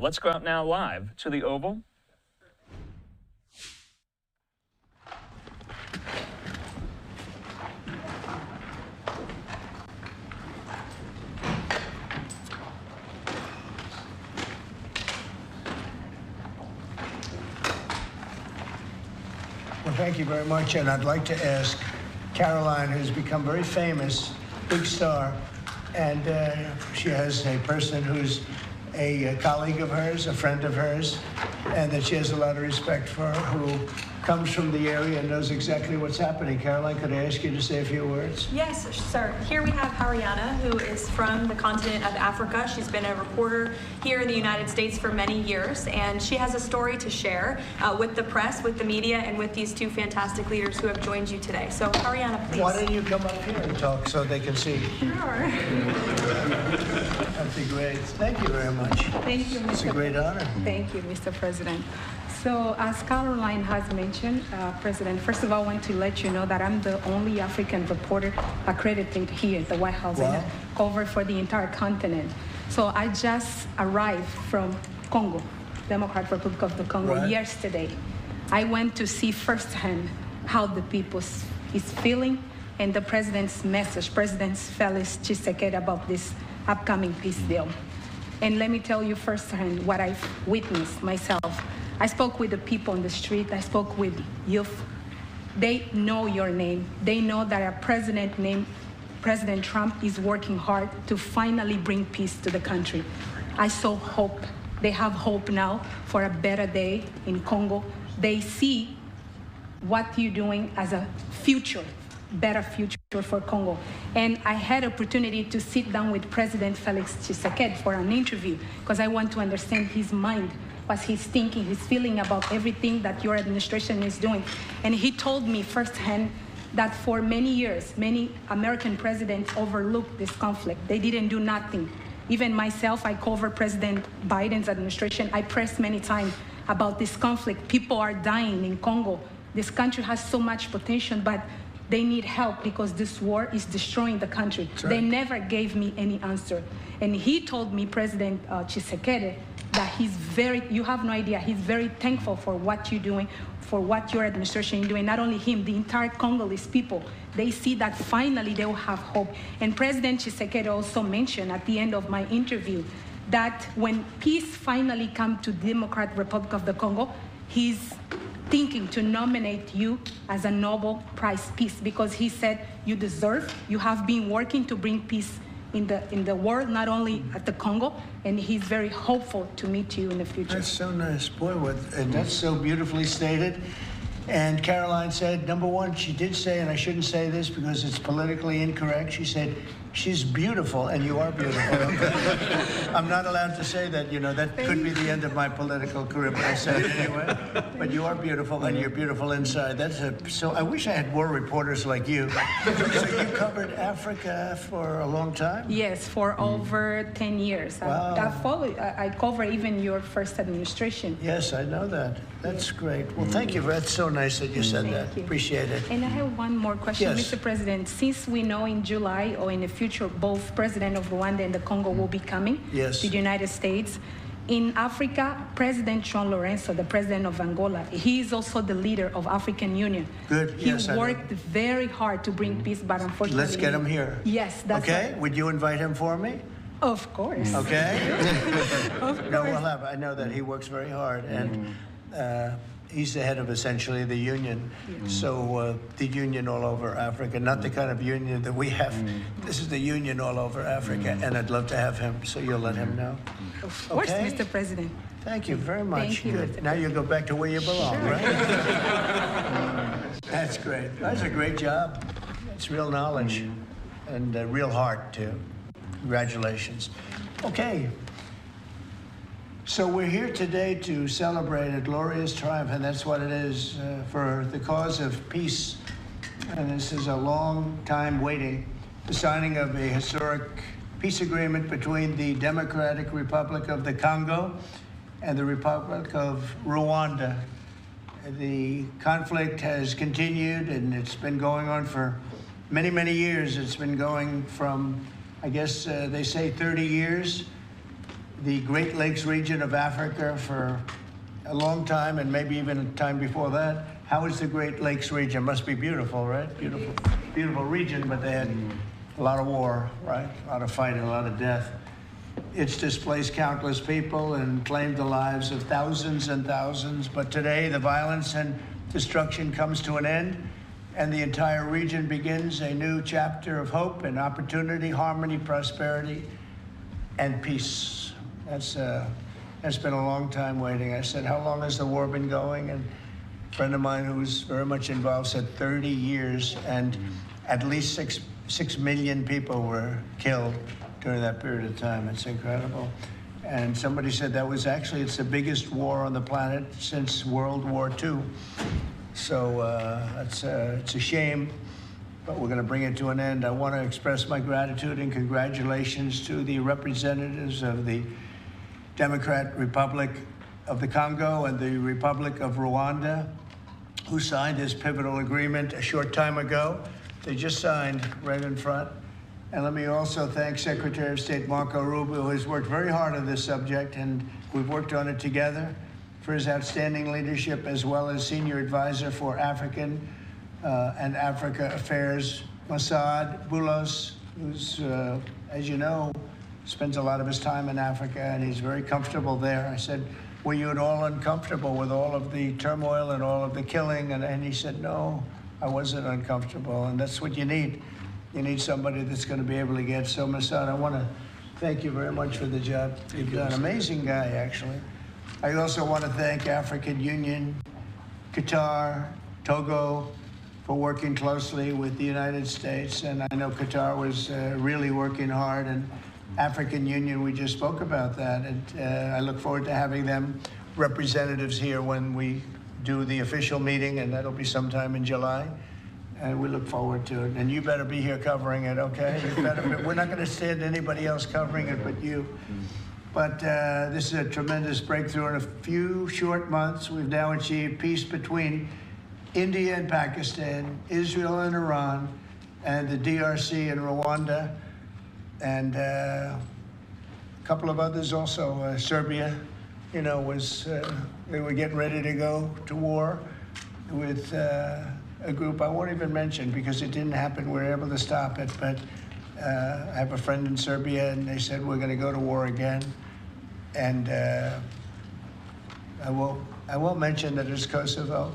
Let's go out now live to the Oval. Well, thank you very much, and I'd like to ask Caroline, who's become very famous, big star, and she has a person who's a colleague of hers, a friend of hers, and that she has a lot of respect for, who comes from the area and knows exactly what's happening. Caroline, could I ask you to say a few words? Yes, sir. Here we have Haryana, who is from the continent of Africa. She's been a reporter here in the United States for many years, and she has a story to share with the press, with the media, and with these two fantastic leaders who have joined you today. So, Haryana, please. Why don't you come up here and talk so they can see? Sure. That'd be great. Thank you very much. Thank you, Mr. It's a great honor. Thank you, Mr. President. So, as Caroline has mentioned, President, first of all, I want to let you know that I'm the only African reporter accredited here at the White House and covered for the entire continent. So I just arrived from Congo, Democratic Republic of the Congo, yesterday. I went to see firsthand how the people is feeling and the president's message, President Felix Tshisekedi, about this upcoming peace deal. And let me tell you firsthand what I've witnessed myself. I spoke with the people on the street. I spoke with youth. They know your name. They know that a president named President Trump is working hard to finally bring peace to the country. I saw hope. They have hope now for a better day in Congo. They see what you're doing as a future, better future for Congo. And I had opportunity to sit down with President Felix Tshisekedi for an interview because I want to understand his mind, what he's thinking, his feeling about everything that your administration is doing. And he told me firsthand that for many years, many American presidents overlooked this conflict. They didn't do nothing. Even myself, I covered President Biden's administration. I pressed many times about this conflict. People are dying in Congo. This country has so much potential, but they need help because this war is destroying the country. Right. They never gave me any answer. And he told me, President Tshisekedi, that he's you have no idea, he's very thankful for what you're doing, for what your administration is doing. Not only him, the entire Congolese people, they see that finally they will have hope. And President Tshisekedi also mentioned at the end of my interview that when peace finally comes to the Democratic Republic of the Congo, he's thinking to nominate you as a Nobel Prize Peace because he said you deserve, you have been working to bring peace in the world, not only at the Congo, and he's very hopeful to meet you in the future. That's so nice, boy, and that's so beautifully stated. And Caroline said, number one, she did say, and I shouldn't say this because it's politically incorrect, she said, she's beautiful, and you are beautiful. I'm not allowed to say that, you know, that could be the end of my political career, but I said it anyway. But you are beautiful, and you're beautiful inside. So I wish I had more reporters like you. So you covered Africa for a long time? Yes, for over 10 years. Wow. I covered even your first administration. Yes, I know that. That's great. Well, thank you. That's so nice that you said that. Thank you. Appreciate it. And I have one more question, Yes. Mr. President. Since we know in July or in the future, both President of Rwanda and the Congo will be coming to the United States. In Africa, President João Lourenço, the president of Angola, he is also the leader of African Union. Good. He worked very hard to bring peace, but unfortunately... Let's get him here. Yes, that's okay. right. Would you invite him for me? Of course. Okay. Of course. No, we'll have. I know that he works very hard, and he's the head of essentially the union. So the union all over Africa, not the kind of union that we have. This is the union all over Africa, and I'd love to have him. So you'll let him know. Of course, okay? Mr. President. Thank you very much. Thank you, Good. Now you go back to where you belong, right? That's great. That's a great job. It's real knowledge and real heart too. Congratulations. Okay. So we're here today to celebrate a glorious triumph, and that's what it is, for the cause of peace. And this is a long time waiting, the signing of a historic peace agreement between the Democratic Republic of the Congo and the Republic of Rwanda. The conflict has continued, and it's been going on for many, many years. It's been going from, I guess they say 30 years. the Great Lakes region of Africa for a long time, and maybe even a time before that. How is the Great Lakes region? Must be beautiful, right? Beautiful, beautiful region, but they had a lot of war, right? A lot of fighting, a lot of death. It's displaced countless people and claimed the lives of thousands and thousands. But today, the violence and destruction comes to an end, and the entire region begins a new chapter of hope and opportunity, harmony, prosperity, and peace. That's been a long time waiting. I said, how long has the war been going? And a friend of mine who's very much involved said 30 years, and at least 6 million people were killed during that period of time. It's incredible. And somebody said that was actually, it's the biggest war on the planet since World War II. So it's a shame, but we're going to bring it to an end. I want to express my gratitude and congratulations to the representatives of the Democratic Republic of the Congo and the Republic of Rwanda, who signed this pivotal agreement a short time ago. They just signed right in front. And let me also thank Secretary of State Marco Rubio, who has worked very hard on this subject, and we've worked on it together, for his outstanding leadership, as well as Senior Advisor for African and Africa Affairs, Masad Boulos, who's, as you know, spends a lot of his time in Africa, and he's very comfortable there. I said, were you at all uncomfortable with all of the turmoil and all of the killing? And he said, no, I wasn't uncomfortable, and that's what you need. You need somebody that's going to be able to get. So, Masad, I want to thank you very much for the job you've done. Amazing guy, actually. I also want to thank African Union, Qatar, Togo, for working closely with the United States. And I know Qatar was really working hard, and African Union, we just spoke about that. And I look forward to having them representatives here when we do the official meeting, and that'll be sometime in July. And we look forward to it. And you better be here covering it, okay? You better be. We're not going to stand anybody else covering it but you. But this is a tremendous breakthrough. In a few short months, we've now achieved peace between India and Pakistan, Israel and Iran, and the DRC and Rwanda, and a couple of others also. Serbia, you know, they were getting ready to go to war with a group I won't even mention because it didn't happen. We were able to stop it, but I have a friend in Serbia, and they said we're going to go to war again. And I won't mention that it's Kosovo,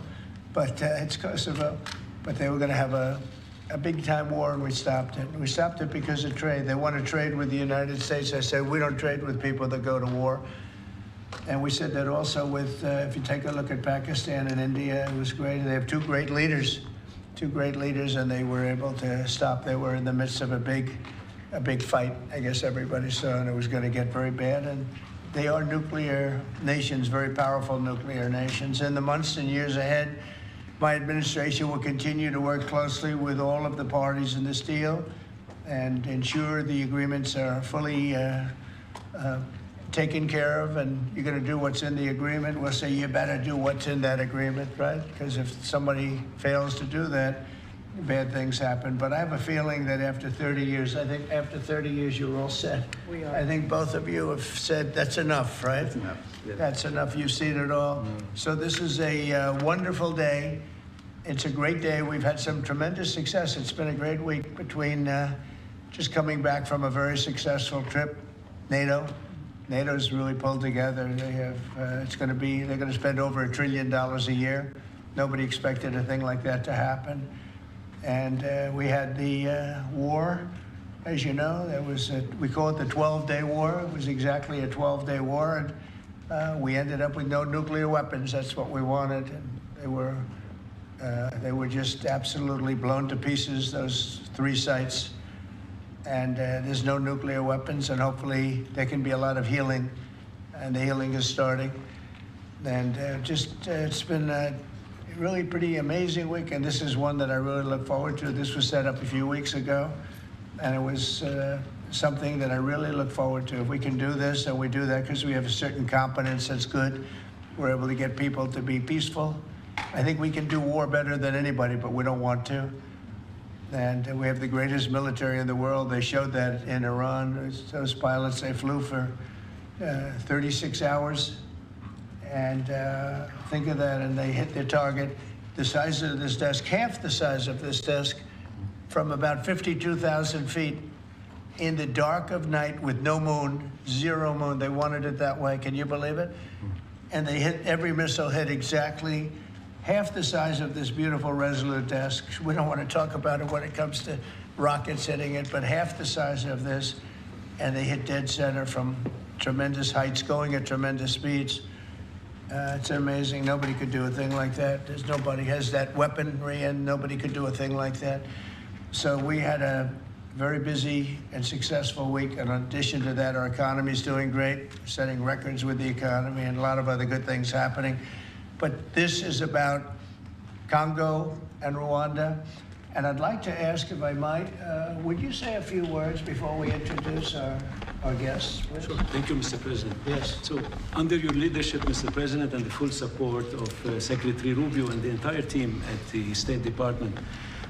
but it's Kosovo. But they were going to have a big-time war, and we stopped it. We stopped it because of trade. They want to trade with the United States. I said, we don't trade with people that go to war. And we said that also with, if you take a look at Pakistan and India, it was great. They have two great leaders, and they were able to stop. They were in the midst of a big fight, I guess everybody saw, and it was going to get very bad. And they are nuclear nations, very powerful nuclear nations. In the months and years ahead, my administration will continue to work closely with all of the parties in this deal and ensure the agreements are fully taken care of, and you're going to do what's in the agreement. We'll say you better do what's in that agreement, right? Because if somebody fails to do that, bad things happen. But I have a feeling that after 30 years, I think after 30 years, you're all set. We are. I think both of you have said that's enough, right? That's enough. Yeah. That's enough. You've seen it all. So this is a wonderful day. It's a great day. We've had some tremendous success. It's been a great week between just coming back from a very successful trip, NATO's really pulled together. They have, they're going to spend over $1 trillion a year. Nobody expected a thing like that to happen. And we had the war, as you know. We call it the 12-day war. It was exactly a 12-day war. And we ended up with no nuclear weapons. That's what we wanted. And they were just absolutely blown to pieces, those 3 sites. And there's no nuclear weapons, and hopefully there can be a lot of healing, and the healing is starting. And it's been a really pretty amazing week, and this is one that I really look forward to. This was set up a few weeks ago, and it was something that I really look forward to. If we can do this, and we do that because we have a certain competence that's good, we're able to get people to be peaceful. I think we can do war better than anybody, but we don't want to. And we have the greatest military in the world. They showed that in Iran. Those pilots, they flew for 36 hours. And think of that, and they hit their target. The size of this desk, half the size of this desk, from about 52,000 feet in the dark of night with no moon, zero moon. They wanted it that way. Can you believe it? And they hit, every missile hit exactly half the size of this beautiful Resolute desk. We don't want to talk about it when it comes to rockets hitting it, but half the size of this. And they hit dead center from tremendous heights, going at tremendous speeds. It's amazing. Nobody could do a thing like that. There's nobody has that weaponry, and nobody could do a thing like that. So we had a very busy and successful week. And in addition to that, our economy's doing great, setting records with the economy, and a lot of other good things happening. But this is about Congo and Rwanda. And I'd like to ask, if I might, would you say a few words before we introduce our guests, please? Sure. Thank you, Mr. President. Yes. So, under your leadership, Mr. President, and the full support of Secretary Rubio and the entire team at the State Department,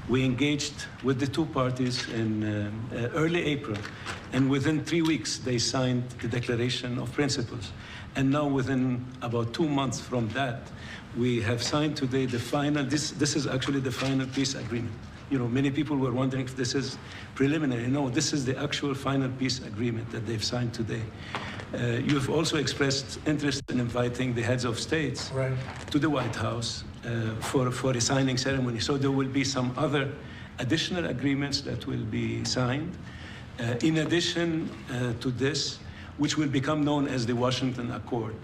we engaged with the two parties in early April, and within 3 weeks, they signed the Declaration of Principles. And now, within about 2 months from that, we have signed today the final, this is actually the final peace agreement. You know, many people were wondering if this is preliminary. No, this is the actual final peace agreement that they've signed today. You've also expressed interest in inviting the heads of states to the White House for a signing ceremony. So there will be some other additional agreements that will be signed. In addition to this, which will become known as the Washington Accord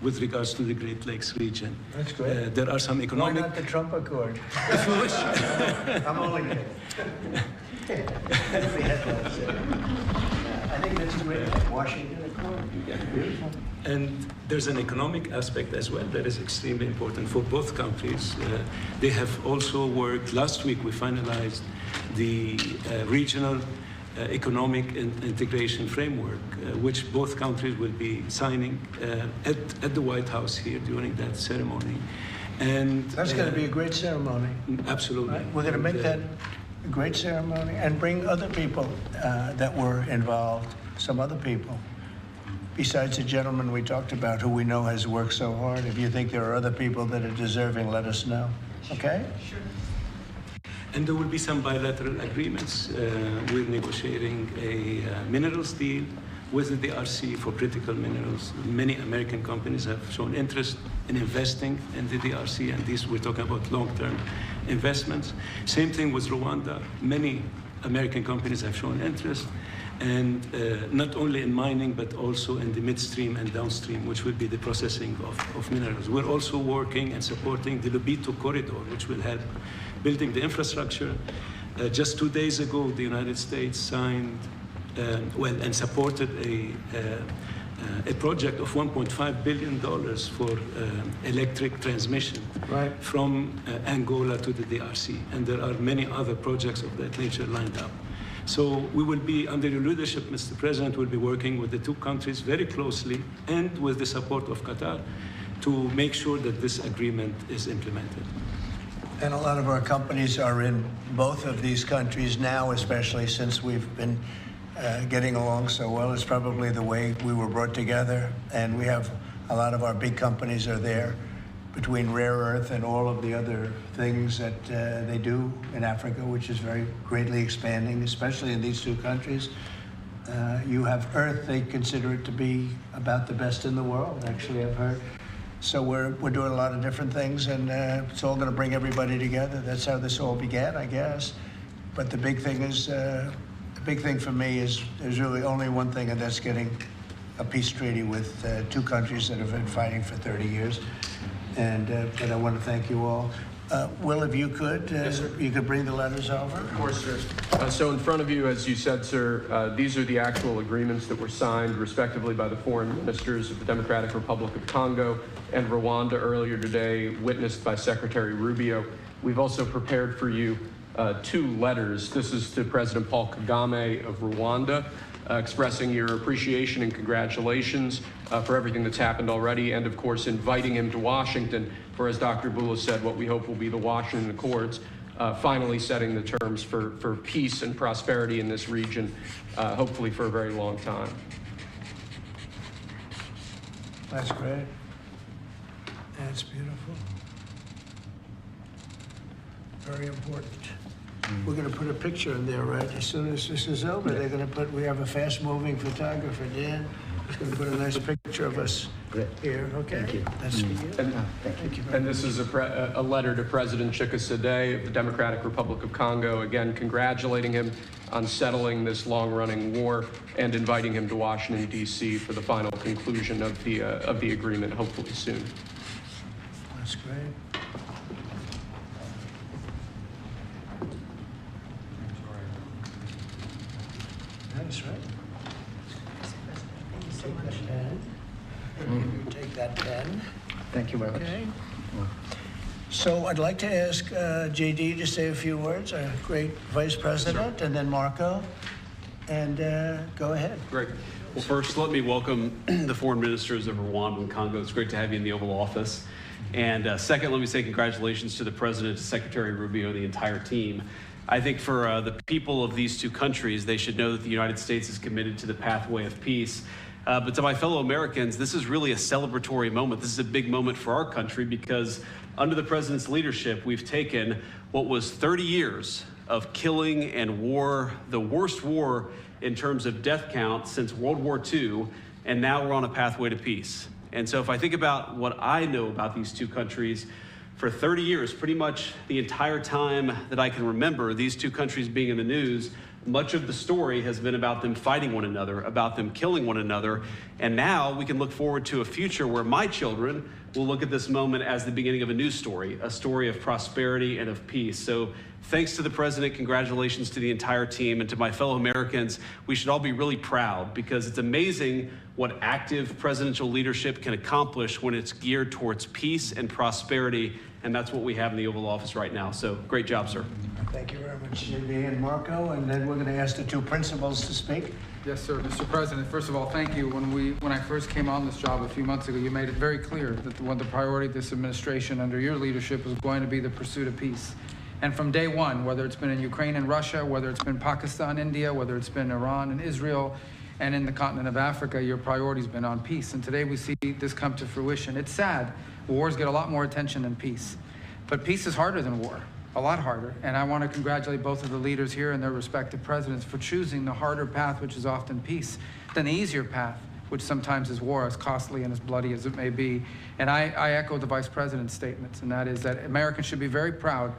with regards to the Great Lakes region. That's great. There are some economic... Why not the Trump Accord? If you wish. I'm only kidding. I think that's great. Washington Accord. Yeah. Beautiful. And there's an economic aspect as well that is extremely important for both countries. They have also worked, last week we finalized the regional economic integration framework, which both countries will be signing at the White House here during that ceremony. And that's going to be a great ceremony. Absolutely. Right? We're going to make that a great ceremony and bring other people that were involved, some other people. Besides the gentleman we talked about, who we know has worked so hard. If you think there are other people that are deserving, let us know. Okay? Sure. And there will be some bilateral agreements. We're negotiating a minerals deal with the DRC for critical minerals. Many American companies have shown interest in investing in the DRC, and these we're talking about long-term investments. Same thing with Rwanda. Many American companies have shown interest, and not only in mining, but also in the midstream and downstream, which will be the processing of minerals. We're also working and supporting the Lobito corridor, which will help building the infrastructure. Just 2 days ago, the United States signed, and supported a project of $1.5 billion for electric transmission from Angola to the DRC. And there are many other projects of that nature lined up. So we will be, under your leadership, Mr. President, we'll be working with the two countries very closely and with the support of Qatar to make sure that this agreement is implemented. And a lot of our companies are in both of these countries now, especially since we've been getting along so well. It's probably the way we were brought together. And we have a lot of our big companies are there, between rare earth and all of the other things that they do in Africa, which is very greatly expanding, especially in these two countries. You have earth, they consider it to be about the best in the world, actually, I've heard. So we're doing a lot of different things, and it's all going to bring everybody together. That's how this all began, I guess. But the big thing is, the big thing for me is there's really only one thing, and that's getting a peace treaty with two countries that have been fighting for 30 years. And but I want to thank you all. Will, if you could, yes, you could bring the letters over. Of course, sir. So in front of you, as you said, sir, these are the actual agreements that were signed, respectively, by the foreign ministers of the Democratic Republic of Congo and Rwanda earlier today, witnessed by Secretary Rubio. We've also prepared for you 2 letters. This is to President Paul Kagame of Rwanda, expressing your appreciation and congratulations for everything that's happened already, and of course inviting him to Washington for, as Dr. Bula said, what we hope will be the Washington Accords, finally setting the terms for peace and prosperity in this region, hopefully for a very long time. That's great. That's beautiful. Very important. We're going to put a picture in there, right? As soon as this is over, they're going to put, we have a fast-moving photographer, Dan. He's going to put a nice picture of us here, okay? Thank you. That's for you. Thank you. And this is a letter to President Chikisade of the Democratic Republic of Congo, again, congratulating him on settling this long-running war and inviting him to Washington, D.C. for the final conclusion of the agreement, hopefully soon. That's great. That's right. Take that pen. You take that pen. Thank you very much. Okay. So I'd like to ask JD to say a few words, our great Vice President, and then Marco, and go ahead. Great. Well, first, let me welcome the foreign ministers of Rwanda and Congo. It's great to have you in the Oval Office. And second, let me say congratulations to the President, to Secretary Rubio, and the entire team. I think for the people of these two countries, they should know that the United States is committed to the pathway of peace. But to my fellow Americans, this is really a celebratory moment. This is a big moment for our country because under the President's leadership, we've taken what was 30 years of killing and war, the worst war in terms of death count since World War II, and now we're on a pathway to peace. And so if I think about what I know about these two countries, for 30 years, pretty much the entire time that I can remember these two countries being in the news, much of the story has been about them fighting one another, about them killing one another. And now we can look forward to a future where my children will look at this moment as the beginning of a new story, a story of prosperity and of peace. So thanks to the President, congratulations to the entire team, and to my fellow Americans. We should all be really proud because it's amazing what active presidential leadership can accomplish when it's geared towards peace and prosperity. And that's what we have in the Oval Office right now. So great job, sir. Thank you very much, JD and Marco, and then we're going to ask the two principals to speak. Yes, sir. Mr. President, first of all, thank you. When I first came on this job a few months ago, you made it very clear that one of the priority of this administration under your leadership was going to be the pursuit of peace. And from day one, whether it's been in Ukraine and Russia, whether it's been Pakistan, India, whether it's been Iran and Israel, and in the continent of Africa, your priority's been on peace. And today we see this come to fruition. It's sad. Wars get a lot more attention than peace. But peace is harder than war, a lot harder. And I want to congratulate both of the leaders here and their respective presidents for choosing the harder path, which is often peace, than the easier path, which sometimes is war, as costly and as bloody as it may be. And I echo the Vice President's statements, and that is that Americans should be very proud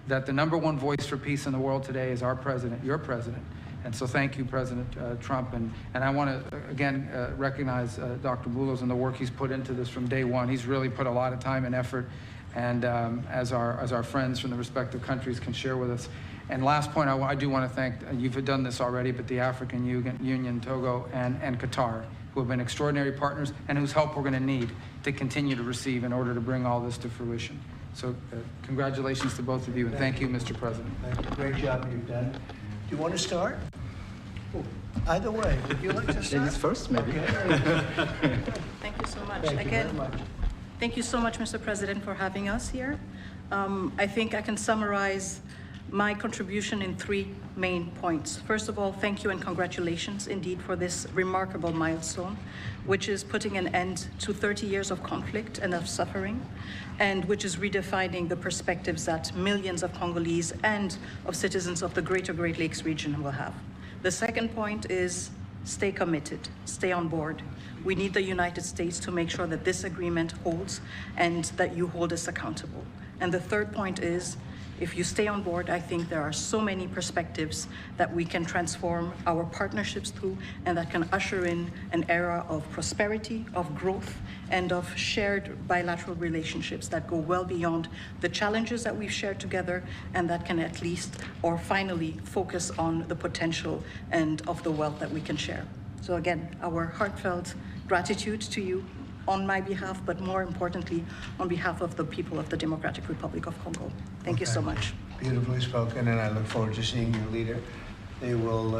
that the #1 voice for peace in the world today is our president, your president. And so thank you, President Trump. And I want to, again, recognize Dr. Boulos and the work he's put into this from day one. He's really put a lot of time and effort, and as our friends from the respective countries can share with us. And last point, I do want to thank, you've done this already, but the African Union, Togo, and Qatar, who have been extraordinary partners and whose help we're going to need to continue to receive in order to bring all this to fruition. So congratulations to both of you, and thank you, Mr. President. Thank you. Great job you've done. Do you want to start? Either way. Would you like to start? Ladies first, maybe. Okay. Thank you so much. Thank you very much. Thank you so much, Mr. President, for having us here. I think I can summarize my contribution in 3 main points. First of all, thank you and congratulations indeed for this remarkable milestone, which is putting an end to 30 years of conflict and of suffering, and which is redefining the perspectives that millions of Congolese and of citizens of the greater Great Lakes region will have. The second point is stay committed, stay on board. We need the United States to make sure that this agreement holds and that you hold us accountable. And the third point is, if you stay on board, I think there are so many perspectives that we can transform our partnerships through, and that can usher in an era of prosperity, of growth, and of shared bilateral relationships that go well beyond the challenges that we've shared together, and that can at least, or finally, focus on the potential and of the wealth that we can share. So again, our heartfelt gratitude to you on my behalf, but more importantly, on behalf of the people of the Democratic Republic of Congo. Thank you so much. Beautifully spoken, and I look forward to seeing your leader. They will,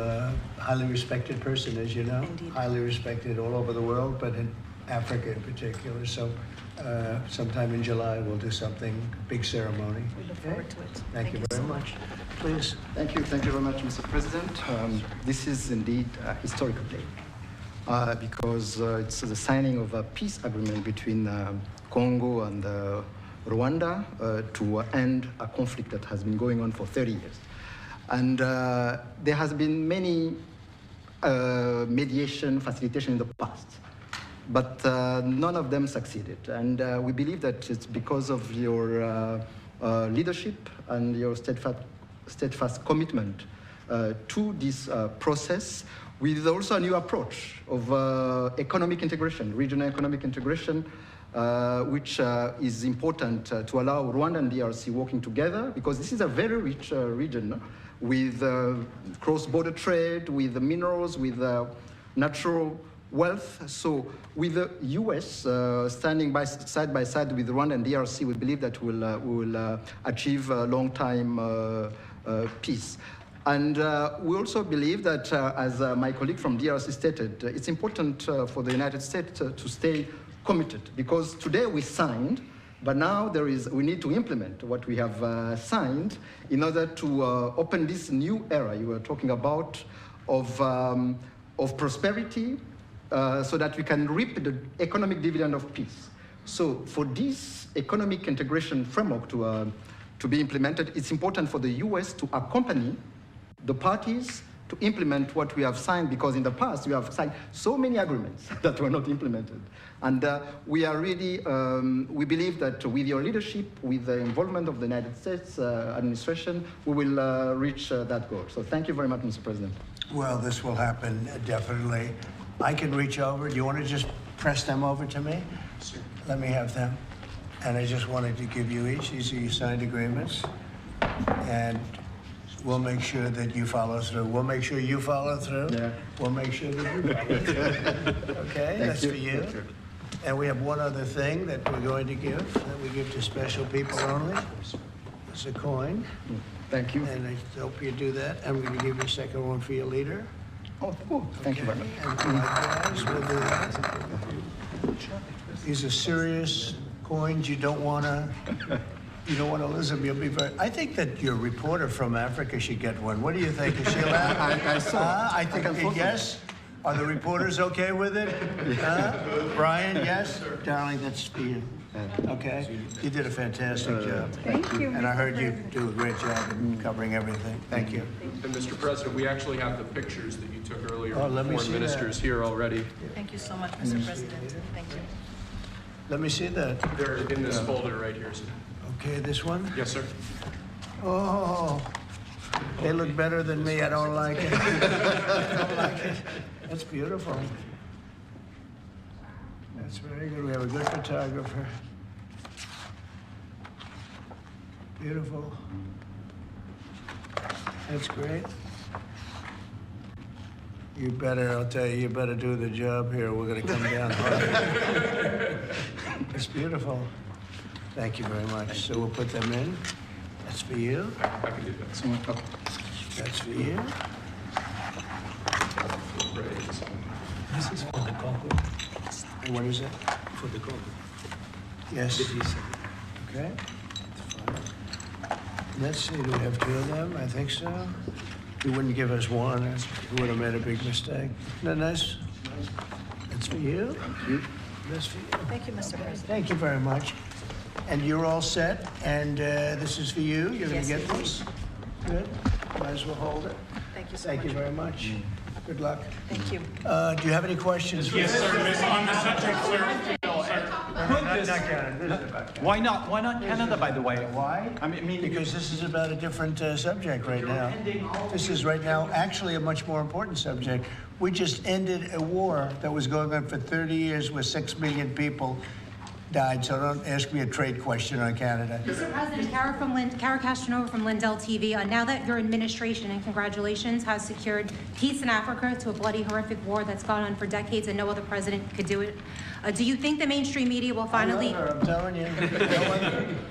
highly respected person, as you know. Indeed. Highly respected all over the world, but in Africa in particular. So sometime in July, we'll do something, big ceremony. We look forward to it. Thank you very much. Please. Thank you very much, Mr. President. This is indeed a historical day. because it's the signing of a peace agreement between Congo and Rwanda to end a conflict that has been going on for 30 years. And there has been many mediation, facilitation in the past, but none of them succeeded. And we believe that it's because of your leadership and your steadfast commitment to this process, with also a new approach of economic integration, regional economic integration, which is important to allow Rwanda and DRC working together, because this is a very rich region with cross-border trade, with minerals, with natural wealth. So with the US standing side by side with Rwanda and DRC, we believe that we will achieve a long-time peace. And we also believe that, as my colleague from DRC stated, it's important for the United States to stay committed, because today we signed, but now we need to implement what we have signed in order to open this new era you were talking about of prosperity, so that we can reap the economic dividend of peace. So for this economic integration framework to be implemented, it's important for the US to accompany the parties to implement what we have signed, because in the past we have signed so many agreements that were not implemented. And we are really, we believe that with your leadership, with the involvement of the United States administration, we will reach that goal. So thank you very much, Mr. President. Well, this will happen, definitely. I can reach over. Do you want to just press them over to me? Sure. Let me have them. And I just wanted to give you each. These are your signed agreements. And we'll make sure that you follow through. We'll make sure you follow through. Yeah. We'll make sure that you follow through. Okay, that's for you. And we have one other thing that we're going to give, that we give to special people only. It's a coin. Thank you. And I hope you do that. I'm going to give you a second one for your leader. Oh, cool. Thank you very much. And likewise, we'll do that. These are serious coins. You don't want to lose them. You'll be very. I think that your reporter from Africa should get one. What do you think? Is she allowed? I think yes. Are the reporters okay with it? Brian, yes? Darling, that's for you. Okay? You did a fantastic job. Thank you. And I heard you do a great job in covering everything. Thank you. And Mr. President, we actually have the pictures that you took earlier Oh, of the foreign ministers here already. Thank you so much, Mr. President. Thank you. Let me see that. They're in this folder right here, sir. Okay, this one? Yes, sir. Oh, they look better than me. I don't like it. I don't like it. That's beautiful. That's very good. We have a good photographer. Beautiful. That's great. You better, I'll tell you, you better do the job here. We're going to come down hard. It's beautiful. Thank you very much. So we'll put them in. That's for you. I can do that. That's for you. This is for the Congo. And what is it? For the Congo. Yes. Okay. That's fine. Let's see, do we have two of them? I think so. You wouldn't give us one. You would have made a big mistake. Isn't that nice? That's for you. Thank you. That's for you. Thank you, Mr. President. Thank you very much. And you're all set. And this is for you. You're going to get this. Good. Might as well hold it. Thank you so much. Thank you very much. Good luck. Thank you. Do you have any questions? Yes, sir. On the subject, sir. Why not? Why not Canada, by the way? Why? I mean, because this is about a different subject right now. This is right now actually a much more important subject. We just ended a war that was going on for 30 years where 6 million people died, so don't ask me a trade question on Canada. Mr. President, Kara Castanova from Lindell TV. Now that your administration, and congratulations, has secured peace in Africa to a bloody, horrific war that's gone on for decades and no other president could do it, do you think the mainstream media will finally... I'm telling you.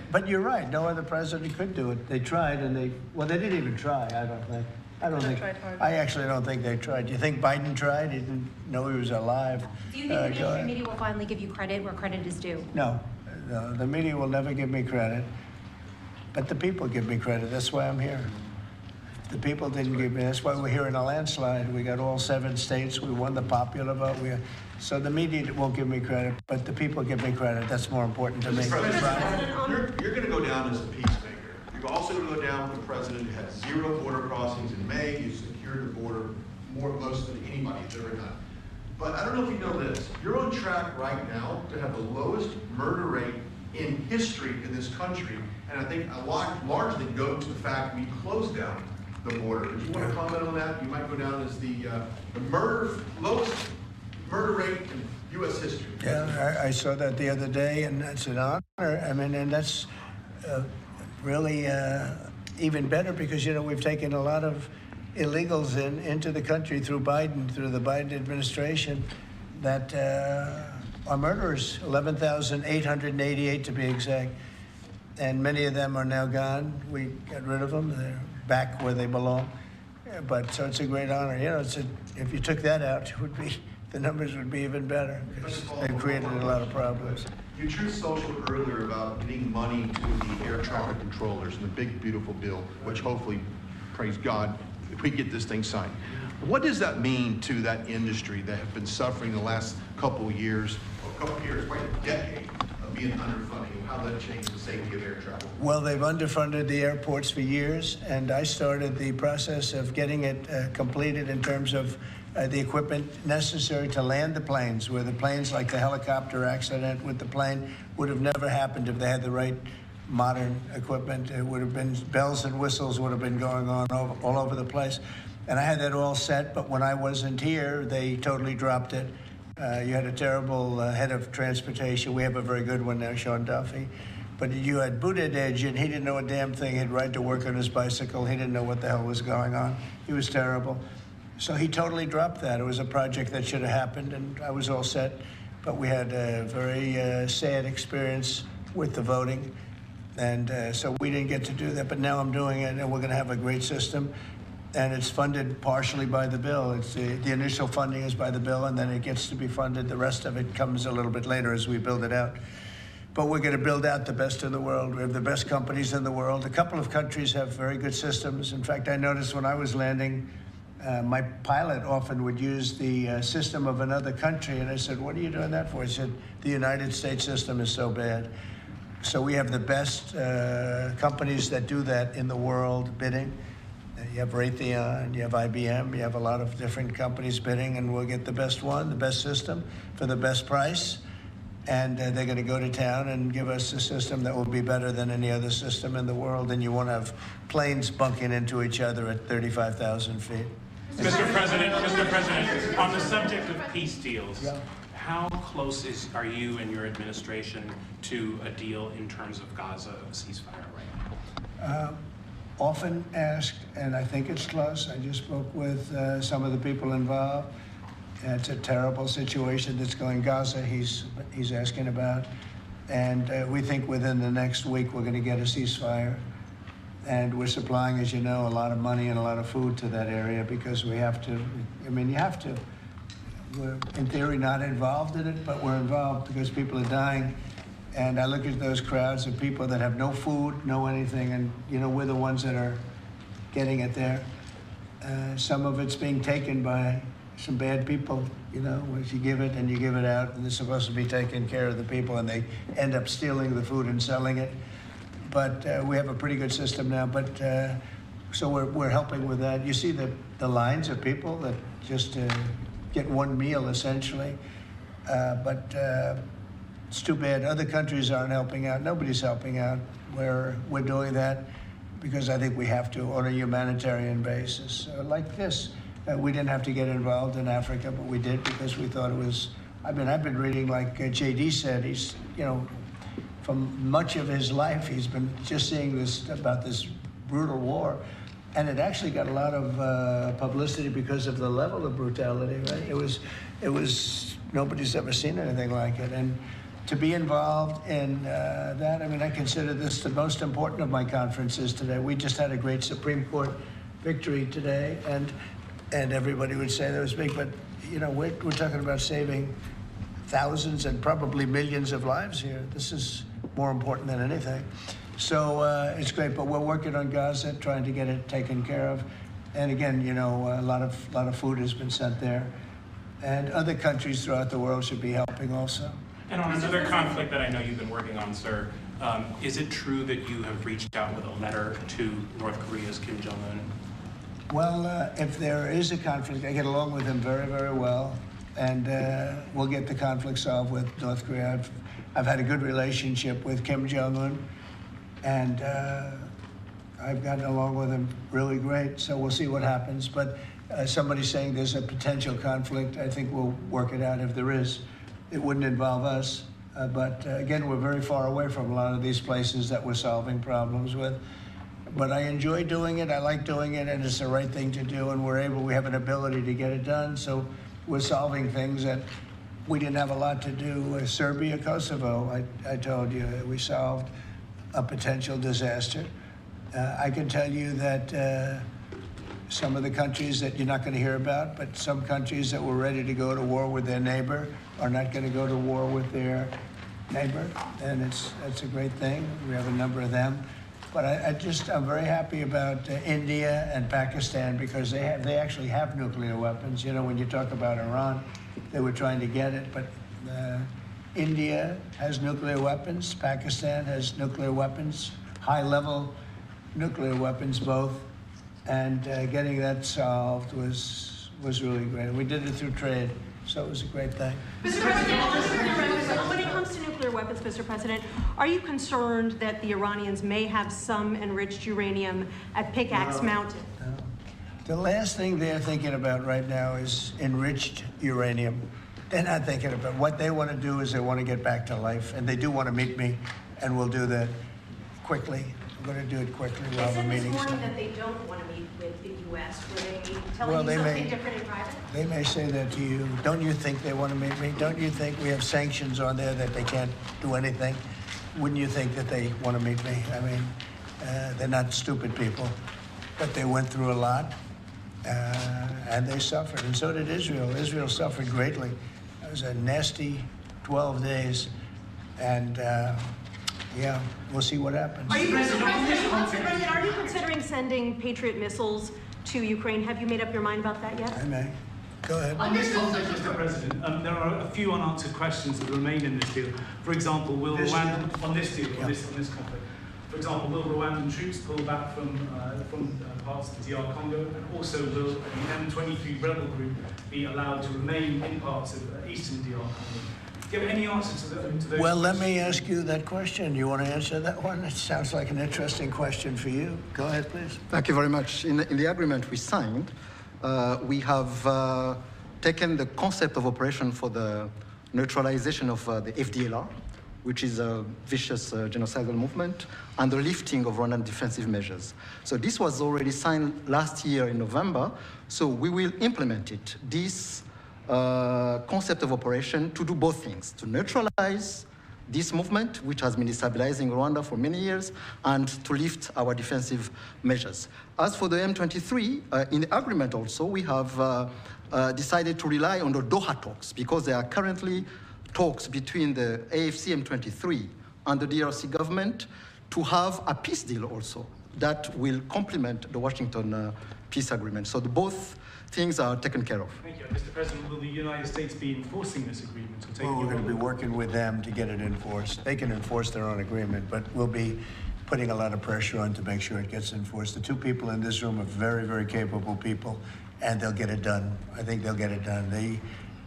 But you're right, no other president could do it. They tried and they didn't even try, I don't think. I actually don't think they tried. Do you think Biden tried? He didn't know he was alive. Do you think the mainstream media will finally give you credit where credit is due? No, the media will never give me credit, but the people give me credit. That's why I'm here. The people didn't give me. That's why we're here in a landslide. We got all 7 states. We won the popular vote. So the media won't give me credit, but the people give me credit. That's more important to me. You're going to go down as a peacemaker. You're also going to go down with the president who had 0 border crossings in May. You secured the border most than anybody's ever done. But I don't know if you know this. You're on track right now to have the lowest murder rate in history in this country. And I think a lot largely go to the fact we closed down the border. If you want to comment on that, you might go down as the lowest murder rate in U.S. history. Yeah, I saw that the other day, and that's an honor. I mean, and that's really even better because, you know, we've taken a lot of illegals into the country through the Biden administration that are murderers, 11,888 to be exact. And many of them are now gone. We got rid of them. They're back where they belong. But so it's a great honor. You know, if you took that out, the numbers would be even better. They've created a lot of problems. You Truth Social earlier about getting money to the air traffic controllers and the big, beautiful bill, which hopefully, praise God, if we get this thing signed. What does that mean to that industry that have been suffering the last couple of years, quite a decade of being underfunding, and how that changed the safety of air travel? Well, they've underfunded the airports for years, and I started the process of getting it completed in terms of the equipment necessary to land the planes, where the planes, like the helicopter accident with the plane, would have never happened if they had the right modern equipment. It would have been bells and whistles would have been going on all over the place. And I had that all set, but when I wasn't here, they totally dropped it. You had a terrible head of transportation. We have a very good one now, Sean Duffy. But you had Buttigieg, and he didn't know a damn thing. He'd ride to work on his bicycle. He didn't know what the hell was going on. He was terrible. So he totally dropped that. It was a project that should have happened, and I was all set. But we had a very sad experience with the voting. And so we didn't get to do that, but now I'm doing it, and we're going to have a great system. And it's funded partially by the bill. It's the initial funding is by the bill, and then it gets to be funded. The rest of it comes a little bit later as we build it out. But we're going to build out the best in the world. We have the best companies in the world. A couple of countries have very good systems. In fact, I noticed when I was landing, my pilot often would use the system of another country, and I said, "What are you doing that for?" He said, "The United States system is so bad." So we have the best companies that do that in the world bidding. You have Raytheon, you have IBM, you have a lot of different companies bidding, and we'll get the best one, the best system for the best price. And they're going to go to town and give us a system that will be better than any other system in the world. And you won't have planes bunking into each other at 35,000 feet. Mr. President, on the subject of peace deals, how close are you and your administration to a deal in terms of Gaza ceasefire right now? Often asked, and I think it's close. I just spoke with some of the people involved. It's a terrible situation that's going Gaza, he's asking about. And we think within the next week we're going to get a ceasefire. And we're supplying, as you know, a lot of money and a lot of food to that area because we have to. I mean, you have to. We're, in theory, not involved in it, but we're involved because people are dying. And I look at those crowds of people that have no food, no anything, and, you know, we're the ones that are getting it there. Some of it's being taken by some bad people, you know, if you give it and you give it out, and they're supposed to be taking care of the people, and they end up stealing the food and selling it. But we have a pretty good system now, but so we're helping with that. You see the lines of people that just get one meal, essentially. But it's too bad. Other countries aren't helping out. Nobody's helping out. We're doing that because I think we have to on a humanitarian basis. Like this, we didn't have to get involved in Africa, but we did because we thought it was, I mean, I've been reading, like JD said, he's, you know, from much of his life, he's been just seeing this, about this brutal war. And it actually got a lot of publicity because of the level of brutality, right? It was, nobody's ever seen anything like it. And to be involved in that, I mean, I consider this the most important of my conferences today. We just had a great Supreme Court victory today, and everybody would say that was big, but, you know, we're talking about saving thousands and probably millions of lives here. This is more important than anything. So it's great, but we're working on Gaza, trying to get it taken care of. And again, you know, a lot of food has been sent there. And other countries throughout the world should be helping also. And on another conflict that I know you've been working on, sir, is it true that you have reached out with a letter to North Korea's Kim Jong-un? Well, if there is a conflict, I get along with him very, very well. And we'll get the conflict solved with North Korea. I've had a good relationship with Kim Jong-un. And I've gotten along with him really great, so we'll see what happens. But somebody's saying there's a potential conflict. I think we'll work it out if there is. It wouldn't involve us. But again, we're very far away from a lot of these places that we're solving problems with. But I enjoy doing it, I like doing it, and it's the right thing to do, and we have an ability to get it done. So we're solving things that we didn't have a lot to do with Serbia, Kosovo. I told you, we solved a potential disaster. I can tell you that some of the countries that you're not going to hear about, but some countries that were ready to go to war with their neighbor are not going to go to war with their neighbor, and that's a great thing. We have a number of them. But I'm very happy about India and Pakistan because they actually have nuclear weapons. You know, when you talk about Iran, they were trying to get it, but India has nuclear weapons, Pakistan has nuclear weapons, high-level nuclear weapons both, and getting that solved was really great. We did it through trade, so it was a great thing. Mr. President, when it comes to nuclear weapons, Mr. President, are you concerned that the Iranians may have some enriched uranium at Pickaxe Mountain? No. The last thing they're thinking about right now is enriched uranium. They're not thinking about what they want to do is they want to get back to life, and they do want to meet me, and we'll do that quickly. We're going to do it quickly while the meeting's They said this morning done. that they don't want to meet with the U.S. Were they telling you something different in private? They may say that to you. Don't you think they want to meet me? Don't you think we have sanctions on there that they can't do anything? Wouldn't you think that they want to meet me? I mean, they're not stupid people, but they went through a lot, and they suffered, and so did Israel. Israel suffered greatly. It was a nasty 12 days, and yeah, we'll see what happens. Are you considering sending Patriot missiles to Ukraine? Have you made up your mind about that yet? I may. Go ahead. On this context, Mr. President, there are a few unanswered questions that remain in this deal. For example, will Rwanda, on this deal, on this conflict, for example, will Rwandan troops pull back from parts of the DR Congo, and also will the M23 rebel group be allowed to remain in parts of eastern DR Congo? Do you have any answer to those? Well, let me ask you that question. You want to answer that one? It sounds like an interesting question for you. Go ahead, please. Thank you very much. In the agreement we signed, we have taken the concept of operation for the neutralization of the FDLR, which is a vicious genocidal movement, and the lifting of Rwandan defensive measures. So this was already signed last year in November, so we will implement it. This concept of operation to do both things, to neutralize this movement, which has been destabilizing Rwanda for many years, and to lift our defensive measures. As for the M23, in the agreement also, we have decided to rely on the Doha talks, because there are currently talks between the AFC M23 and the DRC government to have a peace deal also that will complement the Washington peace agreement. So both things are taken care of. Thank you. Mr. President, will the United States be enforcing this agreement? Or Well, we're going to be working with them to get it enforced. They can enforce their own agreement, but we'll be putting a lot of pressure on to make sure it gets enforced. The two people in this room are very, very capable people, and they'll get it done. I think they'll get it done.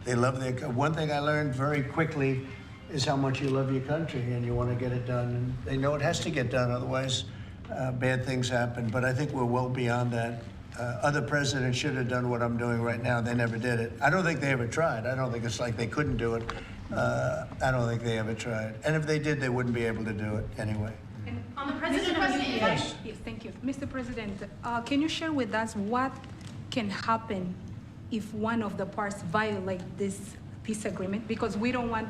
They love their. One thing I learned very quickly is how much you love your country and you want to get it done. And they know it has to get done, otherwise bad things happen. But I think we're well beyond that. Other presidents should have done what I'm doing right now. They never did it. I don't think they ever tried. I don't think it's like they couldn't do it. I don't think they ever tried. And if they did, they wouldn't be able to do it anyway. On the President, Yes, thank you. Mr. President, can you share with us what can happen if one of the parts violate this peace agreement? Because we don't want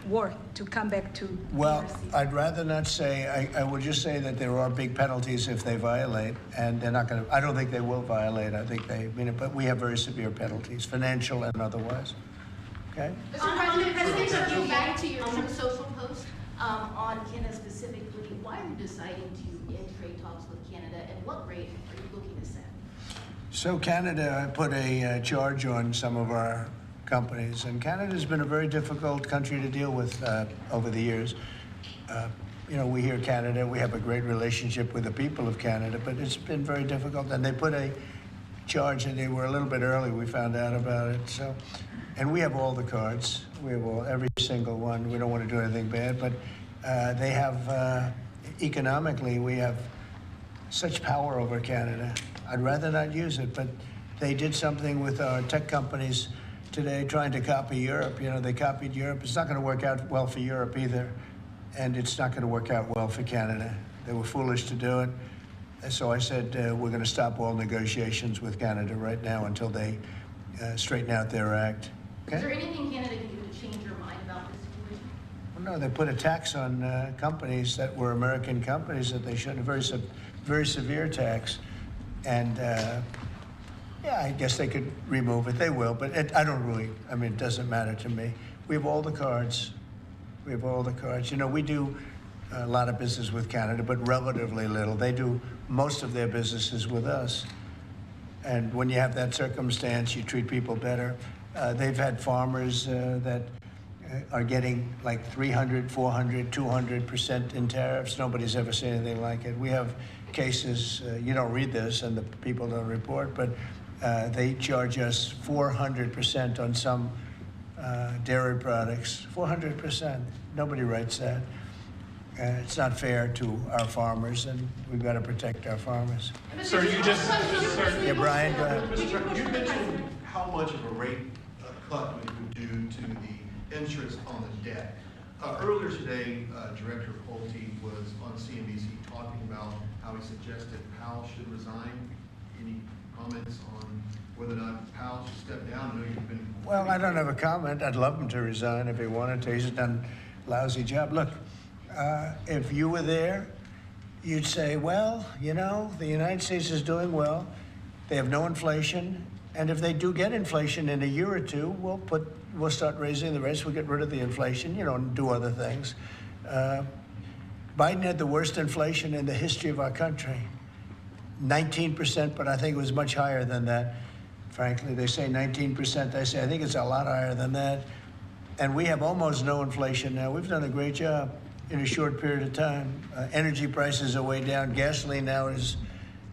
war to come back to Well, DRC. I'd rather not say. I would just say that there are big penalties if they violate, and they're not going to. I don't think they will violate. I think they mean it, but we have very severe penalties, financial and otherwise. Okay. Mr. President, going back to your Truth Social post, On Canada specifically, why are you deciding to end trade talks with Canada, and what rate are you looking to set? So Canada put a charge on some of our companies, and Canada's been a very difficult country to deal with over the years. You know, we hear Canada, we have a great relationship with the people of Canada, but it's been very difficult, and they put a charge, and they were a little bit early, we found out about it. So, and we have all the cards, we have every single one. We don't want to do anything bad, but they have, economically, we have such power over Canada. I'd rather not use it, but they did something with our tech companies today trying to copy Europe. You know, they copied Europe. It's not going to work out well for Europe either, and it's not going to work out well for Canada. They were foolish to do it. So I said, we're going to stop all negotiations with Canada right now until they straighten out their act. Okay? Is there anything Canada can do to change your mind about this situation? Well, no, they put a tax on companies that were American companies that they shouldn't, a very severe tax. And yeah, I guess they could remove it. They will, but I don't really, I mean, it doesn't matter to me. We have all the cards. We have all the cards. You know, we do a lot of business with Canada, but relatively little. They do most of their businesses with us. And when you have that circumstance, you treat people better. They've had farmers that are getting like 300, 400, 200% in tariffs. Nobody's ever seen anything like it. We have cases, you don't read this and the people don't report, but they charge us 400% on some dairy products. 400%. Nobody writes that. It's not fair to our farmers, and we've got to protect our farmers. Sir, you just... Yeah, Brian, go ahead. Mr. President, you mentioned how much of a rate cut we would do to the interest on the debt. Earlier today, Director Pulte was on CNBC talking about how he suggested Powell should resign. Any comments on whether or not Powell should step down? I know you've been... Well, I don't have a comment. I'd love him to resign if he wanted to. He's done a lousy job. Look, if you were there, you'd say, well, you know, the United States is doing well. They have no inflation. And if they do get inflation in a year or two, we'll start raising the rates. We'll get rid of the inflation, you know, and do other things. Biden had the worst inflation in the history of our country. 19%, but I think it was much higher than that. Frankly, they say 19%. I say, I think it's a lot higher than that. And we have almost no inflation now. We've done a great job in a short period of time. Energy prices are way down. Gasoline now is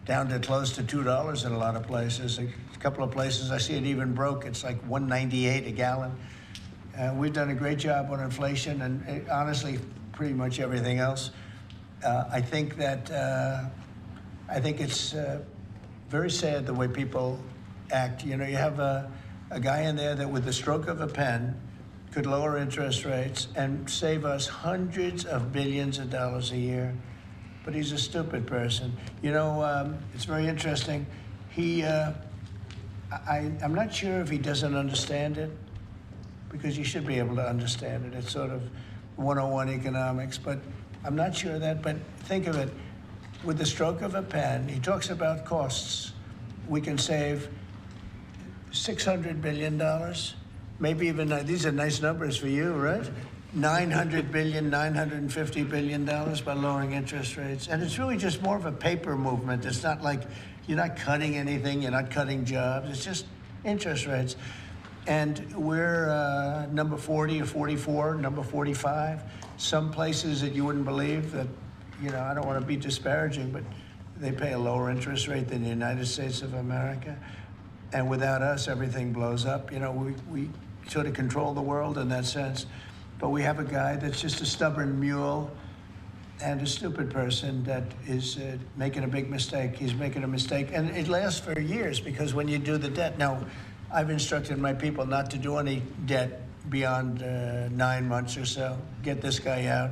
down to close to $2 in a lot of places. A couple of places I see it even broke. It's like $1.98 a gallon. We've done a great job on inflation and honestly, pretty much everything else. I think it's very sad the way people act. You know, you have a guy in there that with the stroke of a pen could lower interest rates and save us hundreds of billions of dollars a year. But he's a stupid person. You know, it's very interesting. I'm not sure if he doesn't understand it, because you should be able to understand it. It's sort of 101 economics, but I'm not sure of that. But think of it, with the stroke of a pen, he talks about costs. We can save $600 billion, maybe even, these are nice numbers for you, right? $900 billion, $950 billion by lowering interest rates. And it's really just more of a paper movement. It's not like you're not cutting anything, you're not cutting jobs, it's just interest rates. And we're number 40 or 44, number 45. Some places that you wouldn't believe that, you know, I don't want to be disparaging, but they pay a lower interest rate than the United States of America. And without us, everything blows up. You know, we sort of control the world in that sense. But we have a guy that's just a stubborn mule and a stupid person that is making a big mistake. He's making a mistake. And it lasts for years, because when you do the debt, now, I've instructed my people not to do any debt beyond 9 months or so. Get this guy out.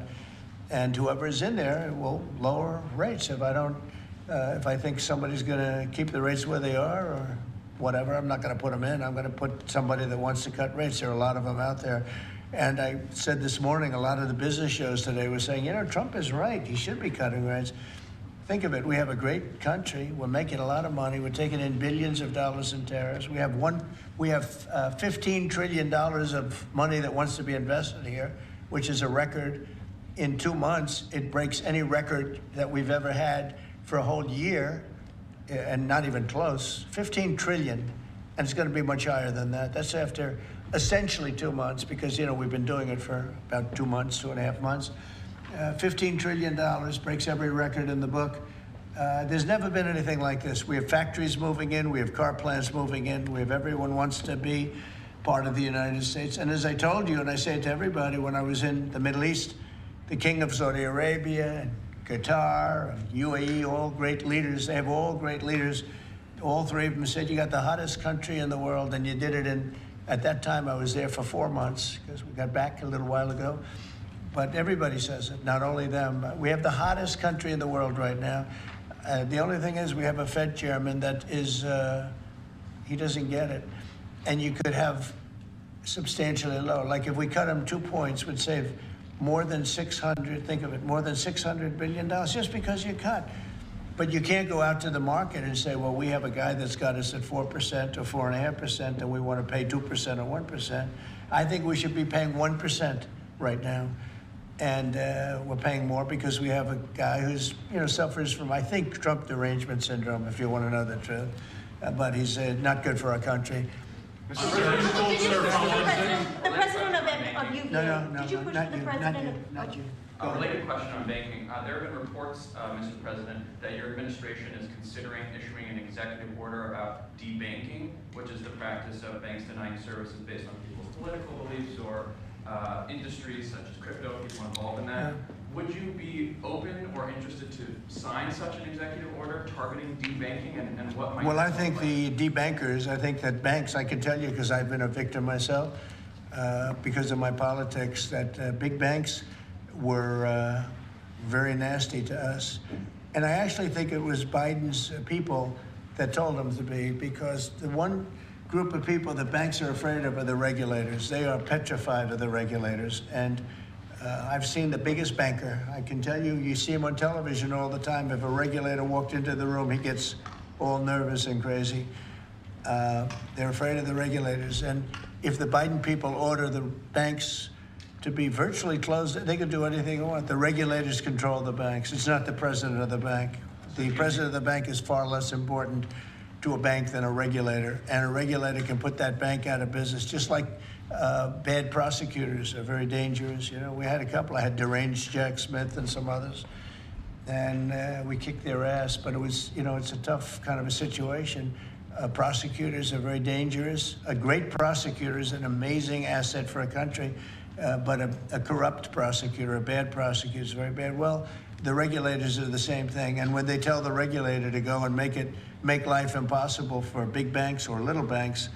And whoever is in there will lower rates. If I think somebody's going to keep the rates where they are or whatever, I'm not going to put them in. I'm going to put somebody that wants to cut rates. There are a lot of them out there. And I said this morning, a lot of the business shows today were saying, you know, Trump is right. He should be cutting rates. Think of it. We have a great country. We're making a lot of money. We're taking in billions of dollars in tariffs. We have $15 trillion of money that wants to be invested here, which is a record in 2 months, it breaks any record that we've ever had for a whole year, and not even close. 15 trillion, and it's going to be much higher than that. That's after essentially 2 months, because we've been doing it for about 2 months, 2.5 months. $15 trillion breaks every record in the book. There's never been anything like this. We have factories moving in, we have car plants moving in, we have everyone wants to be part of the United States. And as I told you, and I say it to everybody, when I was in the Middle East, the King of Saudi Arabia and Qatar and UAE, all great leaders, they have all great leaders. All three of them said, you got the hottest country in the world, and you did it in, at that time I was there for 4 months, because we got back a little while ago. But everybody says it, not only them. We have the hottest country in the world right now. The only thing is we have a Fed chairman that is, he doesn't get it. And you could have substantially lower. Like if we cut him 2 points, would save more than 600, think of it, more than $600 billion just because you cut. But you can't go out to the market and say, well, we have a guy that's got us at 4% or 4.5%, and we want to pay 2% or 1%. I think we should be paying 1% right now. And we're paying more because we have a guy who's, suffers from, I think, Trump derangement syndrome, if you want to know the truth. But he's not good for our country. Mr. President, the president of UVA. No, Did you push not the you, president not you. A related question on banking. There have been reports, Mr. President, that your administration is considering issuing an executive order about debanking, which is the practice of banks denying services based on people's political beliefs or industries such as crypto, people involved in that. Would you be open or interested to sign such an executive order targeting debanking, and what might... Well, I think the debankers, I think that banks, I can tell you because I've been a victim myself, because of my politics, that big banks were very nasty to us. And I actually think it was Biden's people that told them to be, because the one group of people that banks are afraid of are the regulators. They are petrified of the regulators. And I've seen the biggest banker. I can tell you, you see him on television all the time. If a regulator walked into the room, he gets all nervous and crazy. They're afraid of the regulators. And if the Biden people order the banks to be virtually closed, they can do anything they want. The regulators control the banks. It's not the president of the bank. The president of the bank is far less important to a bank than a regulator. And a regulator can put that bank out of business, just like bad prosecutors are very dangerous. We had a couple. I had deranged Jack Smith and some others. And we kicked their ass, but it was, it's a tough kind of a situation. Prosecutors are very dangerous. A great prosecutor is an amazing asset for a country, but a corrupt prosecutor, a bad prosecutor is very bad. Well, the regulators are the same thing. And when they tell the regulator to go and make life impossible for big banks or little banks,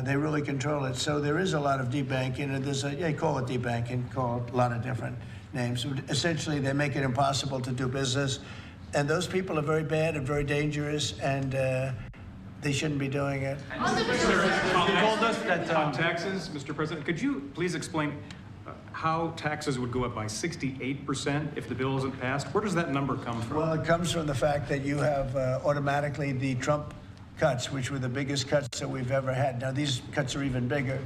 they really control it. So there is a lot of debanking, and they call it debanking, call it a lot of different names. Essentially, they make it impossible to do business. And those people are very bad and very dangerous, and they shouldn't be doing it. You told us that on taxes, Mr. President, could you please explain how taxes would go up by 68% if the bill isn't passed? Where does that number come from? Well, it comes from the fact that you have automatically the Trump cuts, which were the biggest cuts that we've ever had. Now, these cuts are even bigger,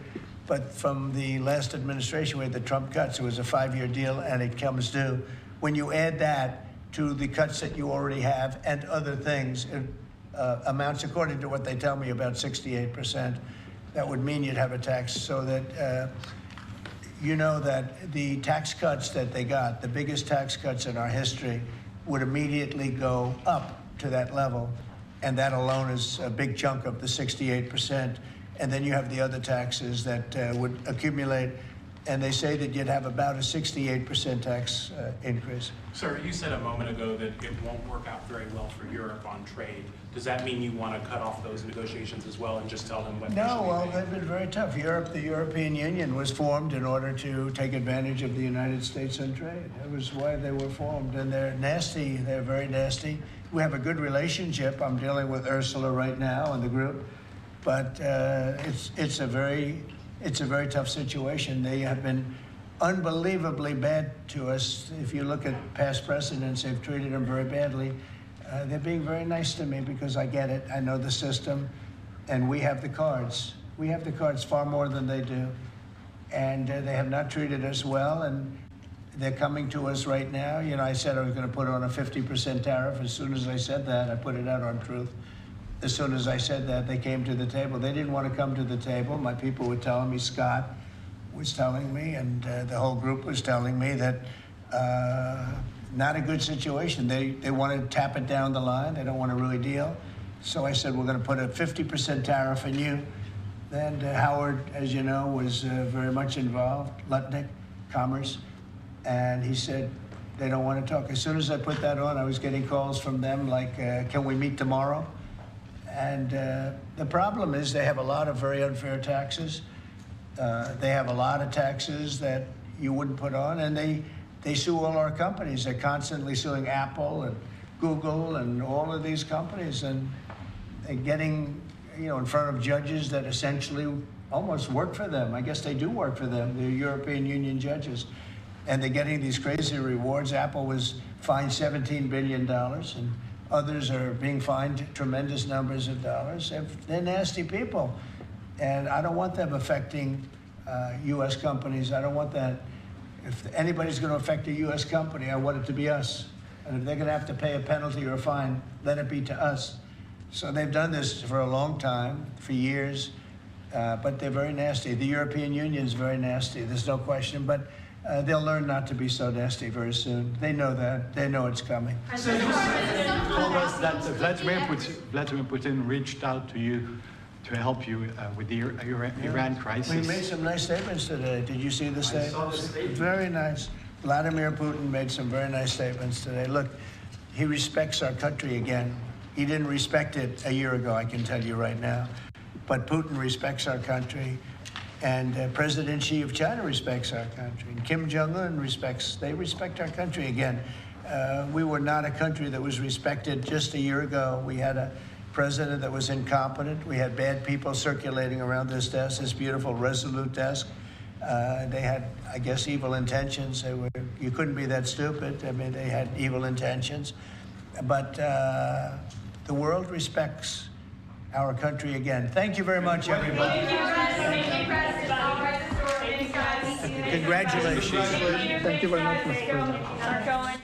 but from the last administration, we had the Trump cuts. It was a 5-year deal, and it comes due. When you add that to the cuts that you already have and other things, it amounts, according to what they tell me, about 68%. That would mean you'd have a tax, so that that the tax cuts that they got, the biggest tax cuts in our history, would immediately go up to that level. And that alone is a big chunk of the 68%. And then you have the other taxes that would accumulate. And they say that you'd have about a 68% tax increase. Sir, you said a moment ago that it won't work out very well for Europe on trade. Does that mean you want to cut off those negotiations as well and just tell them what? No, well, they've been very tough. The European Union was formed in order to take advantage of the United States on trade. That was why they were formed. And they're nasty. They're very nasty. We have a good relationship. I'm dealing with Ursula right now and the group. But it's a very tough situation. They have been unbelievably bad to us. If you look at past precedents, they've treated them very badly. They're being very nice to me because I get it. I know the system, and we have the cards. We have the cards far more than they do, and they have not treated us well. And They're coming to us right now. You know, I said I was going to put on a 50% tariff. As soon as I said that, I put it out on Truth. As soon as I said that, they came to the table. They didn't want to come to the table. My people were telling me, Scott was telling me, and the whole group was telling me that not a good situation. They want to tap it down the line. They don't want to really deal. So I said, we're going to put a 50% tariff on you. And Howard, as you know, was very much involved, Lutnick, Commerce. And he said, they don't want to talk. As soon as I put that on, I was getting calls from them like, can we meet tomorrow? And the problem is they have a lot of very unfair taxes. They have a lot of taxes that you wouldn't put on, and they sue all our companies. They're constantly suing Apple and Google and all of these companies, and they're getting, you know, in front of judges that essentially almost work for them. I guess they do work for them. They're European Union judges, and they're getting these crazy rewards. Apple was fined $17 billion, and others are being fined tremendous numbers of dollars. They're nasty people, and I don't want them affecting U.S. companies. I don't want that. If anybody's going to affect a U.S. company, I want it to be us. And if they're going to have to pay a penalty or a fine, let it be to us. So they've done this for a long time, for years, but they're very nasty. The European Union is very nasty, there's no question, but they'll learn not to be so nasty very soon. They know that. They know it's coming. So you told us that Vladimir Putin reached out to you to help you with the Iran crisis. We made some nice statements today. Did you see the statements? I saw the statement. Very nice. Vladimir Putin made some very nice statements today. Look, he respects our country again. He didn't respect it a year ago, I can tell you right now. But Putin respects our country. And President Xi of China respects our country. And Kim Jong-un they respect our country again. We were not a country that was respected just a year ago. We had a president that was incompetent. We had bad people circulating around this desk, this beautiful, resolute desk. They had, I guess, evil intentions. You couldn't be that stupid. I mean, they had evil intentions. But the world respects our country again. Thank you very much, everybody. Thank you, President. I'll write the story. Thanks, guys. Congratulations. Thank you very much, Mr. President.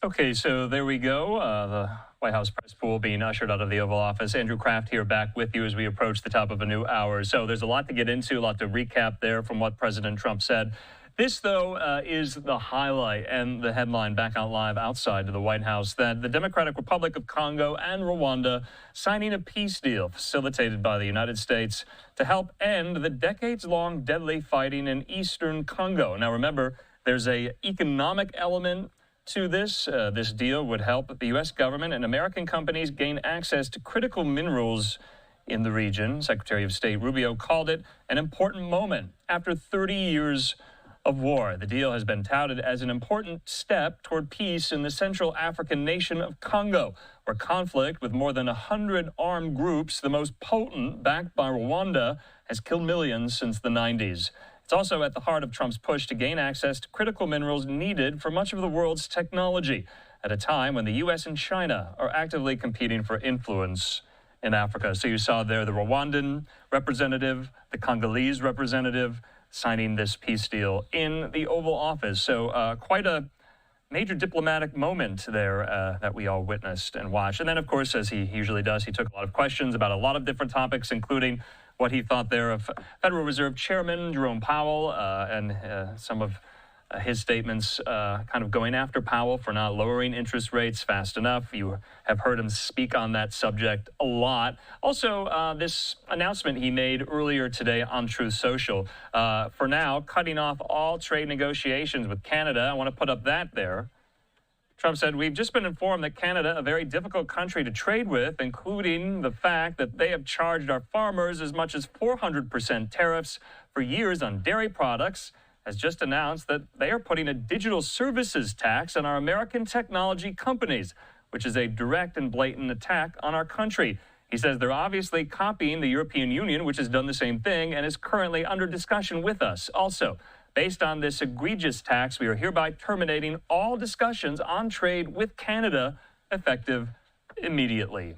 Okay, so there we go. The White House press pool being ushered out of the Oval Office. Andrew Kraft here back with you as we approach the top of a new hour. So there's a lot to get into, a lot to recap there from what President Trump said. This, though, is the highlight and the headline back out live outside of the White House that the Democratic Republic of Congo and Rwanda signing a peace deal facilitated by the United States to help end the decades-long deadly fighting in eastern Congo. Now, remember, there's an economic element to this. This deal would help the U.S. government and American companies gain access to critical minerals in the region. Secretary of State Rubio called it an important moment after 30 years of war. The deal has been touted as an important step toward peace in the Central African nation of Congo, where conflict with more than 100 armed groups, the most potent, backed by Rwanda, has killed millions since the 90s. It's also at the heart of Trump's push to gain access to critical minerals needed for much of the world's technology, at a time when the U.S. and China are actively competing for influence in Africa. So you saw there the Rwandan representative, the Congolese representative, signing this peace deal in the Oval Office. So quite a major diplomatic moment there that we all witnessed and watched. And then, of course, as he usually does, he took a lot of questions about a lot of different topics, including what he thought there of Federal Reserve Chairman Jerome Powell and some of his statements kind of going after Powell for not lowering interest rates fast enough. You have heard him speak on that subject a lot. Also, this announcement he made earlier today on Truth Social, for now, cutting off all trade negotiations with Canada. I want to put up that there. Trump said, we've just been informed that Canada, a very difficult country to trade with, including the fact that they have charged our farmers as much as 400% tariffs for years on dairy products, has just announced that they are putting a digital services tax on our American technology companies, which is a direct and blatant attack on our country. He says they're obviously copying the European Union, which has done the same thing and is currently under discussion with us. Also, based on this egregious tax, we are hereby terminating all discussions on trade with Canada effective immediately.